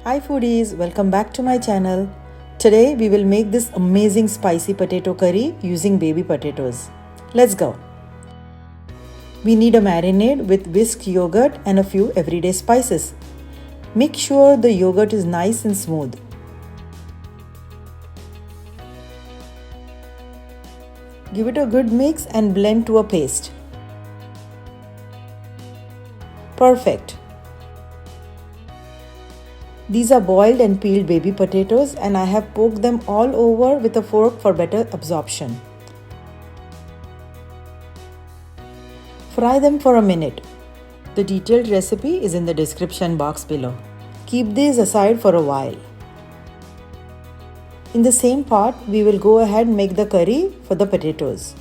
Hi foodies, welcome back to my channel. Today we will make this amazing spicy potato curry using baby potatoes. Let's go. We need a marinade with whisk yogurt and a few everyday spices. Make sure the yogurt is nice and smooth. Give it a good mix and blend to a paste. Perfect. These are boiled and peeled baby potatoes and I have poked them all over with a fork for better absorption. Fry them for a minute. The detailed recipe is in the description box below. Keep these aside for a while. In the same pot, we will go ahead and make the curry for the potatoes.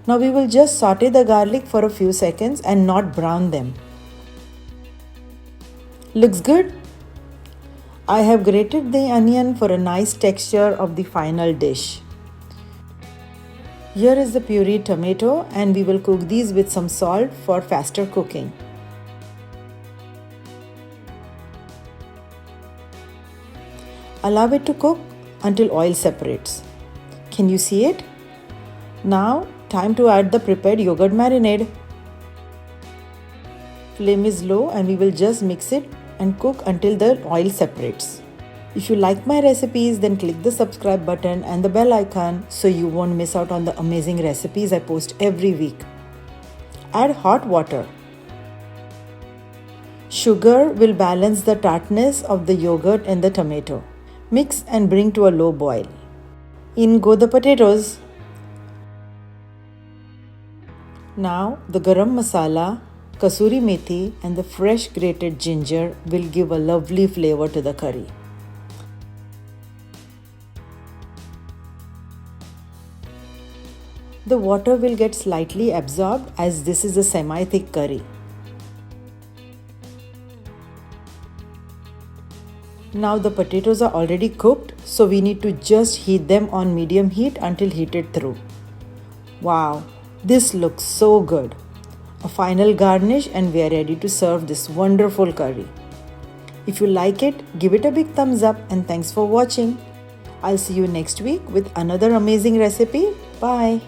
Now we will just saute the garlic for a few seconds and not brown them. Looks good? I have grated the onion for a nice texture of the final dish. Here is the pureed tomato and we will cook these with some salt for faster cooking. Allow it to cook until oil separates. Can you see it? Now, time to add the prepared yogurt marinade. Flame is low and we will just mix it and cook until the oil separates. If you like my recipes, then click the subscribe button and the bell icon so you won't miss out on the amazing recipes I post every week. Add hot water. Sugar will balance the tartness of the yogurt and the tomato. Mix and bring to a low boil. In go the potatoes. Now the garam masala, kasuri methi and the fresh grated ginger will give a lovely flavor to the curry. The water will get slightly absorbed as this is a semi-thick curry. Now the potatoes are already cooked, so we need to just heat them on medium heat until heated through. Wow, this looks so good. A final garnish and we are ready to serve this wonderful curry. If you like it, give it a big thumbs up and thanks for watching. I'll see you next week with another amazing recipe. Bye.